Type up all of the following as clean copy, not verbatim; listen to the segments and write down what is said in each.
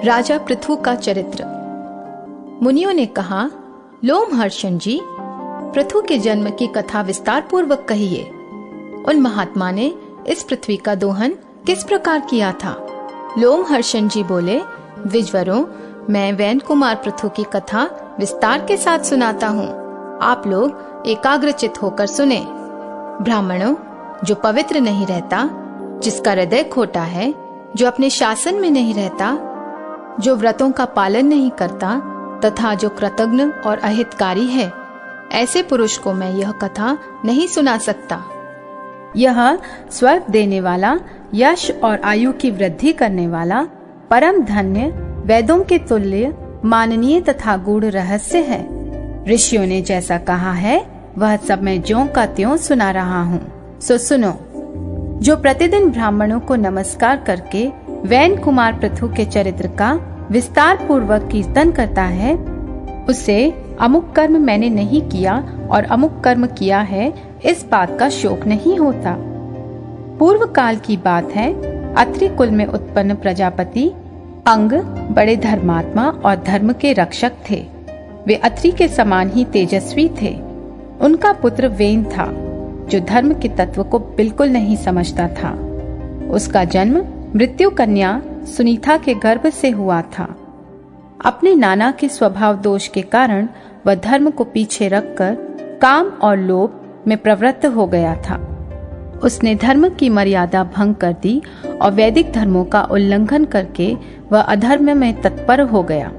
राजा पृथु का चरित्र। मुनियों ने कहा, लोमहर्षण जी, पृथु के जन्म की कथा विस्तार पूर्वक कहिए। उन महात्मा ने इस पृथ्वी का दोहन किस प्रकार किया था? लोमहर्षण जी बोले, विजवरों, मैं वैन कुमार पृथु की कथा विस्तार के साथ सुनाता हूँ। आप लोग एकाग्रचित होकर सुने। ब्राह्मणों, जो पवित्र नहीं रहता, जिसका हृदय खोटा है, जो अपने शासन में नहीं रहता, जो व्रतों का पालन नहीं करता तथा जो कृतघ्न और अहितकारी है, ऐसे पुरुष को मैं यह कथा नहीं सुना सकता। यह स्वर्ग देने वाला, यश और आयु की वृद्धि करने वाला, परम धन्य, वेदों के तुल्य, माननीय तथा गूढ़ रहस्य है। ऋषियों ने जैसा कहा है वह सब मैं ज्यों का त्यों सुना रहा हूँ, सो सुनो। जो प्रतिदिन ब्राह्मणों को नमस्कार करके वैन कुमार पृथु के चरित्र का विस्तार पूर्वक कीर्तन करता है, उसे अमुक कर्म मैंने नहीं किया और अमुक कर्म किया है, इस बात का शोक नहीं होता। पूर्व काल की बात है, अत्रि कुल में उत्पन्न प्रजापति अंग बड़े धर्मात्मा और धर्म के रक्षक थे। वे अत्रि के समान ही तेजस्वी थे। उनका पुत्र वेन था, जो धर्म के तत्व को बिल्कुल नहीं समझता था। उसका जन्म मृत्यु कन्या सुनीता के गर्भ से हुआ था। अपने नाना के स्वभाव दोष के कारण वह धर्म को पीछे रखकर काम और लोभ में प्रवृत्त हो गया था। उसने धर्म की मर्यादा भंग कर दी और वैदिक धर्मों का उल्लंघन करके वह अधर्म में तत्पर हो गया।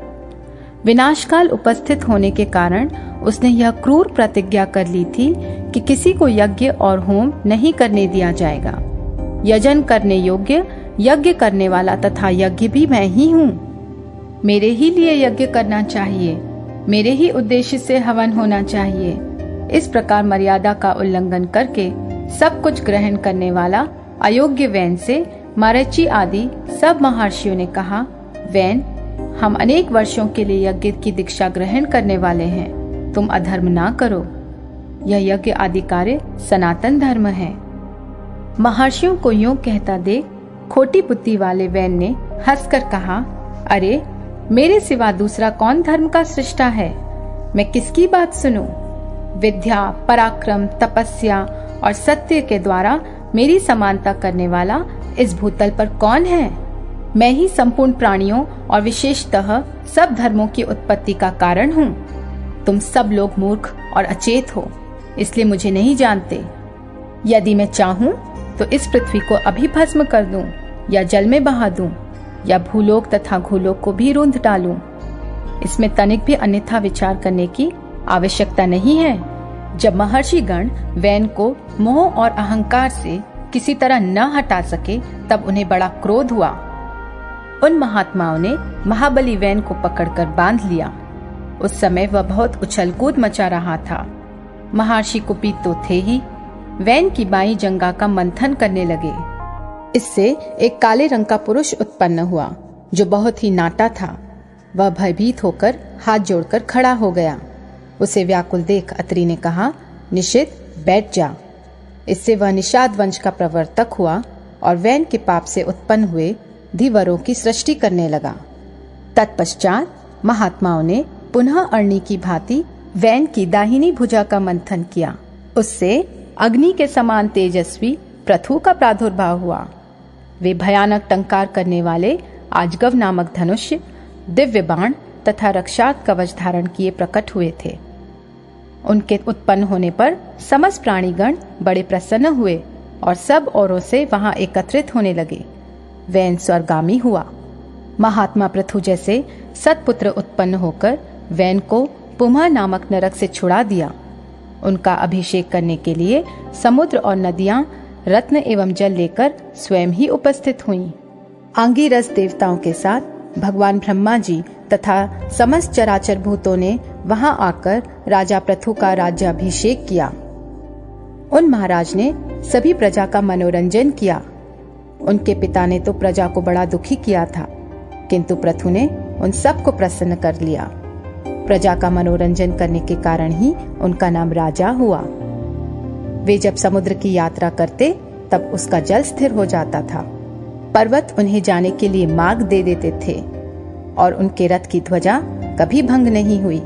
विनाशकाल उपस्थित होने के कारण उसने यह क्रूर प्रतिज्ञा कर ली थी कि किसी को यज्ञ और होम नहीं करने दिया जाएगा। यजन करने योग्य, यज्ञ करने वाला तथा यज्ञ भी मैं ही हूँ। मेरे ही लिए यज्ञ करना चाहिए, मेरे ही उद्देश्य से हवन होना चाहिए। इस प्रकार मर्यादा का उल्लंघन करके सब कुछ ग्रहण करने वाला अयोग्य वैन से मरीचि आदि सब महर्षियों ने कहा, वैन, हम अनेक वर्षों के लिए यज्ञ की दीक्षा ग्रहण करने वाले हैं, तुम अधर्म ना करो। यह यज्ञ आदि कार्य सनातन धर्म है। महर्षियों को यूं कहता देख खोटी बुद्धि वाले वैन ने हंसकर कहा, अरे, मेरे सिवा दूसरा कौन धर्म का सृष्टा है? मैं किसकी बात सुनूं? विद्या, पराक्रम, तपस्या और सत्य के द्वारा मेरी समानता करने वाला इस भूतल पर कौन है? मैं ही संपूर्ण प्राणियों और विशेषतः सब धर्मों की उत्पत्ति का कारण हूँ। तुम सब लोग मूर्ख और अचेत हो, इसलिए मुझे नहीं जानते। यदि मैं चाहूँ तो इस पृथ्वी को अभी भस्म कर दूं, या जल में बहा दूं, या भूलोक तथा घूलोक को भी रूंध डालूं। इसमें तनिक भी अन्यथा विचार करने की आवश्यकता नहीं है। जब महर्षि गण वैन को मोह और अहंकार से किसी तरह न हटा सके, तब उन्हें बड़ा क्रोध हुआ। उन महात्माओं ने महाबली वैन को पकड़कर बांध लिया। उस समय वह बहुत उछल कूद मचा रहा था। महर्षि कुपित तो थे ही, वैन की बाई जंगा का मंथन करने लगे। इससे एक काले रंग का पुरुष उत्पन्न हुआ, जो बहुत ही नाटा था। वह भयभीत होकर हाथ जोड़कर खड़ा हो गया। उसे व्याकुल देख अत्रि ने कहा, निषिद्ध, बैठ जा। इससे वह निषाद वंश का प्रवर्तक हुआ और वैन के पाप से उत्पन्न हुए धीवरों की सृष्टि करने लगा। तत्पश्चात महात्माओं ने पुनः अरणी की भांति वैन की दाहिनी भुजा का मंथन किया। उससे अग्नि के समान तेजस्वी पृथु का प्रादुर्भाव हुआ। वे भयानक टंकार करने वाले आजगव नामक धनुष्य, दिव्य बाण तथा रक्षाक कवच धारण किए प्रकट हुए थे। उनके उत्पन्न होने पर समस्त प्राणीगण बड़े प्रसन्न हुए और सब औरों से वहां एकत्रित होने लगे। वैन स्वर्गामी हुआ। महात्मा पृथु जैसे सत्पुत्र उत्पन्न होकर वैन को पुमा नामक नरक से छुड़ा दिया। उनका अभिषेक करने के लिए समुद्र और नदियां रत्न एवं जल लेकर स्वयं ही उपस्थित हुईं। आंगिरस देवताओं के साथ भगवान ब्रह्मा जी तथा समस्त चराचर भूतों ने वहां आकर राजा पृथु का राज्याभिषेक किया। उन महाराज ने सभी प्रजा का मनोरंजन किया। उनके पिता ने तो प्रजा को बड़ा दुखी किया था, किंतु पृथु ने उन सबको प्रसन्न कर लिया। प्रजा का मनोरंजन करने के कारण ही उनका नाम राजा हुआ। वे जब समुद्र की यात्रा करते तब उसका जल स्थिर हो जाता था। पर्वत उन्हें जाने के लिए मार्ग दे देते थे। और उनके रथ की ध्वजा कभी भंग नहीं हुई।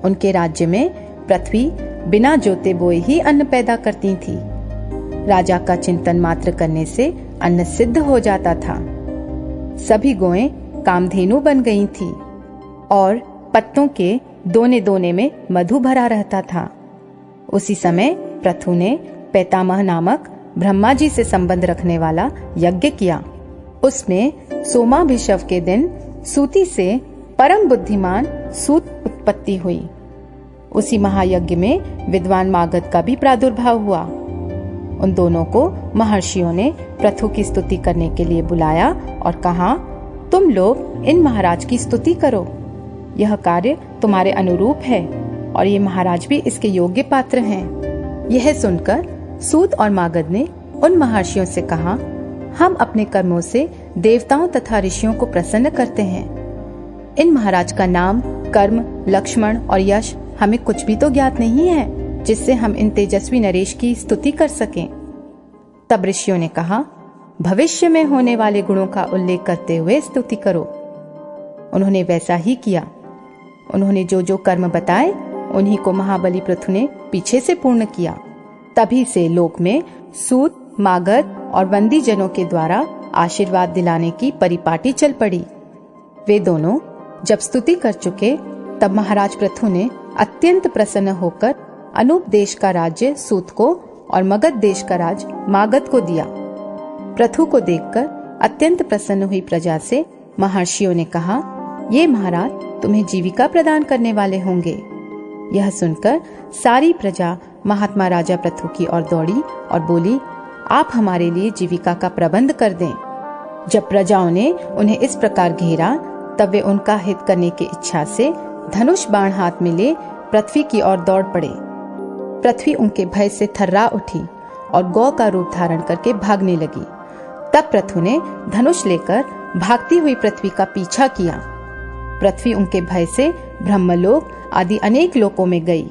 उनके राज्य में पृथ्वी बिना जोते बोए ही अन्न पैदा करती थी। राजा का चिंतन मात्र करने से अन्न सिद्ध हो जाता था। सभी गौएं कामधेनु बन गई थी और पत्तों के दोने दोने में मधु भरा रहता था। उसी समय पृथु ने पैतामह नामक ब्रह्मा जी से संबंध रखने वाला यज्ञ किया। उसमें सोमाभिषव के दिन सूति से परम बुद्धिमान सूत उत्पत्ति हुई। उसी महायज्ञ में विद्वान मागध का भी प्रादुर्भाव हुआ। उन दोनों को महर्षियों ने पृथु की स्तुति करने के लिए बुलाया और कहा, तुम लोग इन महाराज की स्तुति करो। यह कार्य तुम्हारे अनुरूप है और ये महाराज भी इसके योग्य पात्र हैं। यह सुनकर सूत और मागध ने उन महर्षियों से कहा, हम अपने कर्मों से देवताओं तथा ऋषियों को प्रसन्न करते हैं। इन महाराज का नाम, कर्म, लक्ष्मण और यश हमें कुछ भी तो ज्ञात नहीं है जिससे हम इन तेजस्वी नरेश की स्तुति कर सकें। तब ऋषियों ने कहा, भविष्य में होने वाले गुणों का उल्लेख करते हुए स्तुति करो। उन्होंने वैसा ही किया। उन्होंने जो जो कर्म बताए उन्हीं को महाबली पृथु ने पीछे से पूर्ण किया। तभी से लोक में सूत, मागध और वंदी जनों के द्वारा आशीर्वाद दिलाने की परिपाटी चल पड़ी। वे दोनों जब स्तुति कर चुके तब महाराज पृथु ने अत्यंत प्रसन्न होकर अनूप देश का राज्य सूत को और मगध देश का राज मागध को दिया। पृथु को देखकर अत्यंत प्रसन्न हुई प्रजा से महर्षियों ने कहा, ये महाराज तुम्हें जीविका प्रदान करने वाले होंगे। यह सुनकर सारी प्रजा महात्मा राजा पृथु की ओर दौड़ी और बोली, आप हमारे लिए जीविका का प्रबंध कर दें। जब प्रजाओं ने उन्हें इस प्रकार घेरा तब वे उनका हित करने की इच्छा से धनुष बाण हाथ में ले पृथ्वी की ओर दौड़ पड़े। पृथ्वी उनके भय से थर्रा उठी और गौ का रूप धारण करके भागने लगी। तब पृथु ने धनुष लेकर भागती हुई पृथ्वी का पीछा किया। पृथ्वी उनके भय से ब्रह्मलोक आदि अनेक लोकों में गई,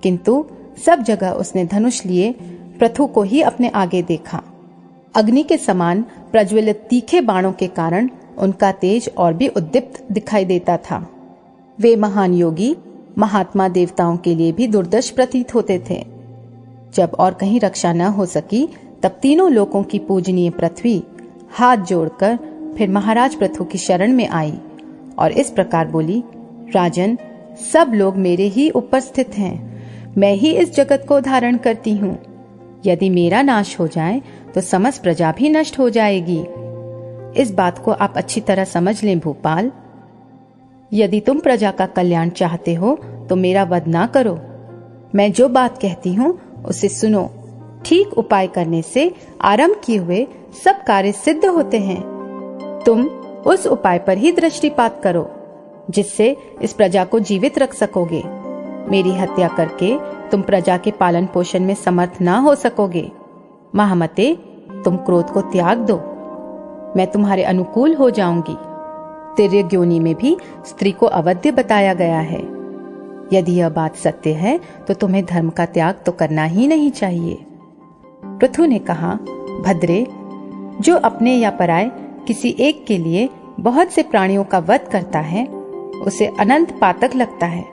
किंतु सब जगह उसने धनुष लिए पृथु को ही अपने आगे देखा। अग्नि के समान प्रज्वलित तीखे बाणों के कारण उनका तेज और भी उद्दीप्त दिखाई देता था। वे महान योगी महात्मा देवताओं के लिए भी दुर्दर्श प्रतीत होते थे। जब और कहीं रक्षा न हो सकी तब तीनों लोकों की पूजनीय पृथ्वी हाथ जोड़कर फिर महाराज पृथु की शरण में आई और इस प्रकार बोली, राजन, सब लोग मेरे ही ऊपर स्थित हैं। मैं ही इस जगत को धारण करती हूँ। यदि मेरा नाश हो जाए तो समस्त प्रजा भी नष्ट हो जाएगी। इस बात को आप अच्छी तरह समझ लें भूपाल। यदि तुम प्रजा का कल्याण चाहते हो तो मेरा वध ना करो। मैं जो बात कहती हूँ उसे सुनो। ठीक उपाय करने से आरंभ किए हुए सब कार्य सिद्ध होते हैं। तुम उस उपाय पर ही दृष्टिपात करो जिससे इस प्रजा को जीवित रख सकोगे। मेरी हत्या करके तुम प्रजा के पालन पोषण में समर्थ ना हो सकोगे। महामते, तुम क्रोध को त्याग दो। मैं तुम्हारे अनुकूल हो जाऊंगी। तिर्यक योनि में भी स्त्री को अवध्य बताया गया है। यदि यह बात सत्य है तो तुम्हें धर्म का त्याग तो करना ही नहीं चाहिए। पृथु ने कहा, भद्रे, जो अपने या पराये किसी एक के लिए बहुत से प्राणियों का वध करता है उसे अनंत पातक लगता है,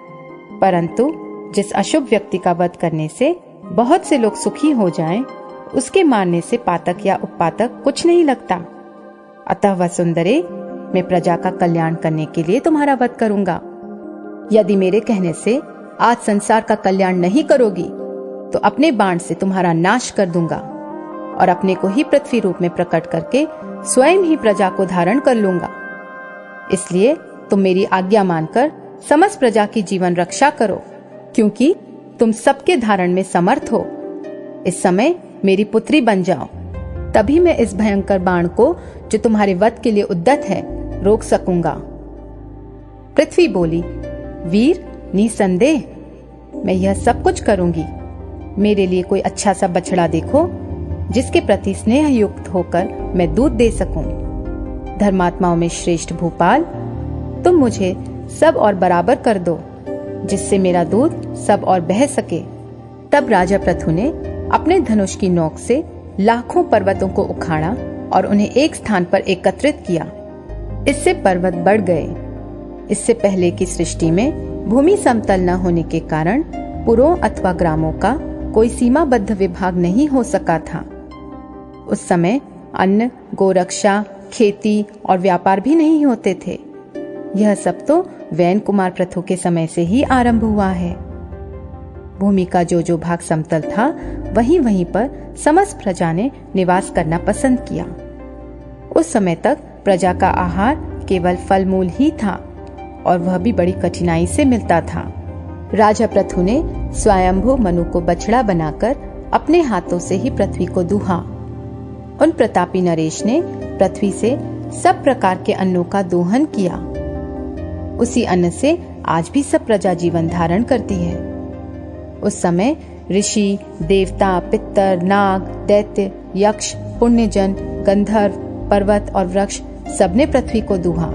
परंतु जिस अशुभ व्यक्ति का वध करने से बहुत से लोग सुखी हो जाएं, उसके मारने से पातक या उपपातक कुछ नहीं लगता। अतः वसुंधरे, मैं प्रजा का कल्याण करने के लिए तुम्हारा वध करूंगा। यदि मेरे कहने से आज संसार का कल्याण नहीं करोगी तो अपने बाण से तुम्हारा नाश कर दूंगा और अपने को ही पृथ्वी रूप में प्रकट करके स्वयं ही प्रजा को धारण कर लूंगा। इसलिए तुम मेरी आज्ञा मानकर समस्त प्रजा की जीवन रक्षा करो, क्योंकि तुम सबके धारण में समर्थ हो। इस समय मेरी पुत्री बन जाओ, तभी मैं इस भयंकर बाण को जो तुम्हारे वध के लिए उद्यत है रोक सकूंगा। पृथ्वी बोली, वीर, निसंदेह मैं यह सब कुछ करूंगी। मेरे लिए कोई अच्छा सा बछड़ा देखो जिसके प्रति स्नेह युक्त होकर मैं दूध दे सकूं। धर्मात्माओं में श्रेष्ठ भूपाल, तुम मुझे सब और बराबर कर दो जिससे मेरा दूध सब और बह सके। तब राजा पृथु ने अपने धनुष की नोक से लाखों पर्वतों को उखाड़ा और उन्हें एक स्थान पर एकत्रित किया। इससे पर्वत बढ़ गए। इससे पहले की सृष्टि में भूमि समतल न होने के कारण पुरों अथवा ग्रामों का कोई सीमाबद्ध विभाग नहीं हो सका था। उस समय अन्न, गोरक्षा, खेती और व्यापार भी नहीं होते थे। यह सब तो वैन कुमार प्रथु के समय से ही आरंभ हुआ है। भूमि का जो भाग समतल था वहीं पर समस्त प्रजा ने निवास करना पसंद किया। उस समय तक प्रजा का आहार केवल फल मूल ही था और वह भी बड़ी कठिनाई से मिलता था। राजा प्रथु ने स्वयंभू मनु को बछड़ा बनाकर अपने हाथों से ही पृथ्वी को दूहा। उन प्रतापी नरेश ने पृथ्वी से सब प्रकार के अन्नों का दोहन किया। उसी अन्न से आज भी सब प्रजा जीवन धारण करती है। उस समय ऋषि, देवता, पितर, नाग, दैत्य, यक्ष, पुण्यजन, गंधर्व, पर्वत और वृक्ष सबने पृथ्वी को दूहा।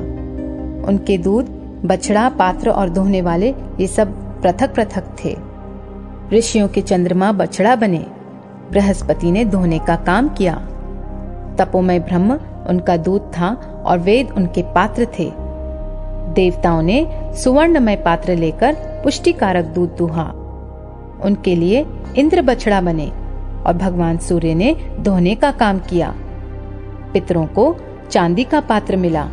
उनके दूध, बछड़ा, पात्र और दोहने वाले ये सब पृथक पृथक थे। ऋषियों के चंद्रमा बछड़ा बने। बृहस्पति ने दोहने का काम किया। तपोमय ब्रह्म उनका दूध था और वेद उनके पात्र थे। देवताओं ने सुवर्णमय पात्र लेकर पुष्टिकारक दूध दूहा। उनके लिए इंद्र बछड़ा बने और भगवान सूर्य ने दोहने का काम किया। पितरों को चांदी का पात्र मिला।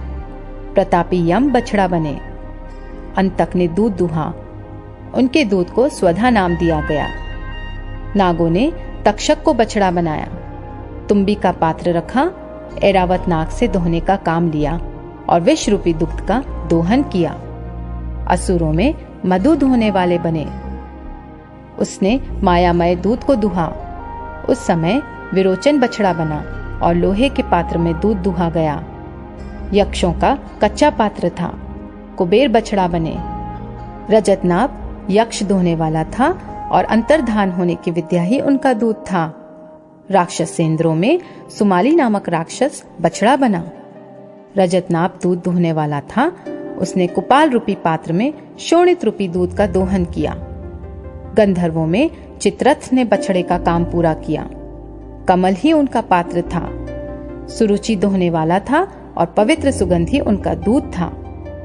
प्रतापी यम बछड़ा बने। अंतक ने दूध दूहा। उनके दूध को स्वधा नाम दिया गया। नागों ने तक्षक को बछड़ा बनाया। तुम्बी का पात्र रखा। ऐरावत नाग से दोहने का काम लिया और विष रूपी दुग्ध का दोहन किया। असुरों में मधु दोहने वाले बने। उसने मायामय दूध को दुहा। उस समय विरोचन बछड़ा बना और लोहे के पात्र में दूध दुहा गया। यक्षों का कच्चा पात्र था। कुबेर बछड़ा बने। रजतनाभ यक्ष दोहने वाला था और अंतर्धान होने की विद्या ही उनका दूध था। राक्षसेंद्रों में सुमाली नामक राक्षस बछड़ा बना। रजतनाभ दूध दोहने वाला था। उसने कुपाल रूपी पात्र में शोणित रूपी दूध का दोहन किया। गंधर्वों में चित्ररथ ने बछड़े का काम पूरा किया। कमल ही उनका पात्र था। सुरुचि दोहने वाला था और पवित्र सुगंधी उनका दूध था।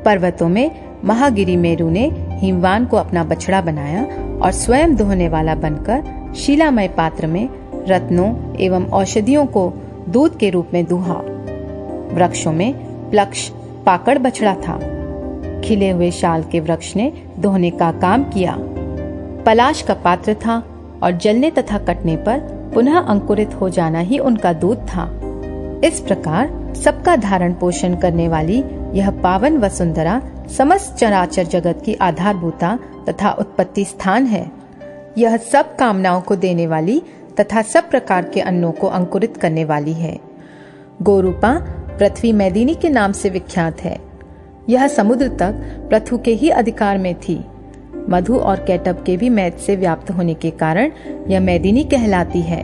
पर्वतों में महागिरी मेरु ने हिमवान को अपना बछड़ा बनाया और स्वयं दोहने वाला बनकर शीलामय पात्र में रत्नों एवं औषधियों को दूध के रूप में दूहा। वृक्षों में प्लक्ष पाकड़ बछड़ा था। खिले हुए शाल के वृक्ष ने दोहने का काम किया। पलाश का पात्र था और जलने तथा कटने पर पुनः अंकुरित हो जाना ही उनका दूध था। इस प्रकार सबका धारण पोषण करने वाली यह पावन वसुंधरा समस्त चराचर जगत की आधारभूता तथा उत्पत्ति स्थान है। यह सब कामनाओं को देने वाली तथा सब प्रकार के अन्नों को अंकुरित करने वाली है। गोरूपा पृथ्वी मैदिनी के नाम से विख्यात है। यह समुद्र तक पृथु के ही अधिकार में थी। मधु और कैटब के भी मैद से व्याप्त होने के कारण यह मैदिनी कहलाती है।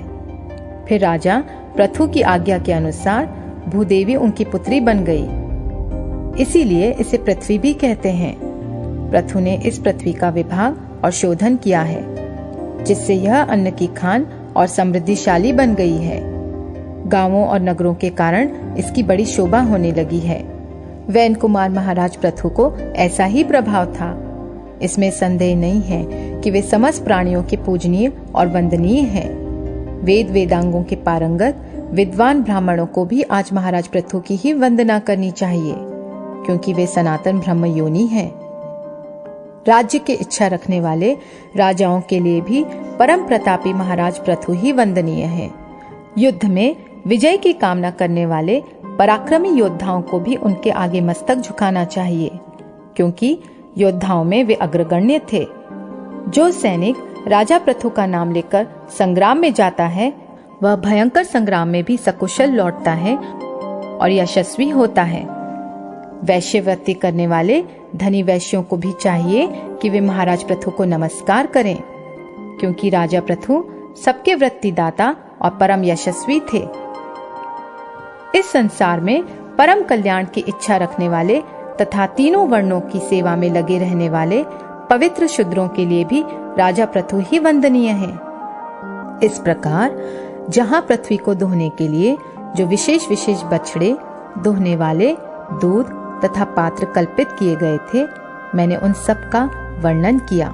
फिर राजा पृथु की आज्ञा के अनुसार भूदेवी उनकी पुत्री बन गई। इसीलिए इसे पृथ्वी भी कहते हैं। पृथु ने इस पृथ्वी का विभाग और शोधन किया है, जिससे यह अन्न की खान और समृद्धिशाली बन गई है। गांवों और नगरों के कारण इसकी बड़ी शोभा होने लगी है। वैन कुमार महाराज पृथु को ऐसा ही प्रभाव था। इसमें संदेह नहीं है कि वे समस्त प्राणियों के पूजनीय और वंदनीय हैं। वेद वेदांगों के पारंगत विद्वान ब्राह्मणों को भी आज महाराज पृथु की ही वंदना करनी चाहिए, क्योंकि वे सनातन ब्रह्म योनि हैं। राज्य की इच्छा रखने वाले राजाओं के लिए भी परम प्रतापी महाराज पृथु ही वंदनीय हैं। युद्ध में विजय की कामना करने वाले पराक्रमी योद्धाओं को भी उनके आगे मस्तक झुकाना चाहिए, क्योंकि योद्धाओं में वे अग्रगण्य थे। जो सैनिक राजा पृथु का नाम लेकर संग्राम में जाता है, वह भयंकर संग्राम में भी सकुशल लौटता है और यशस्वी होता है। वैश्यवृत्ति करने वाले धनी वैश्यों को भी चाहिए कि वे महाराज पृथु को नमस्कार करें, क्योंकि राजा पृथु सबके वृत्तिदाता और परम यशस्वी थे। इस संसार में परम कल्याण की इच्छा रखने वाले तथा तीनों वर्णों की सेवा में लगे रहने वाले पवित्र शूद्रों के लिए भी राजा पृथु ही वंदनीय है। इस प्रकार जहाँ पृथ्वी को दोहने के लिए जो विशेष विशेष बछड़े, दोहने वाले, दूध तथा पात्र कल्पित किए गए थे। मैंने उन सब का वर्णन किया।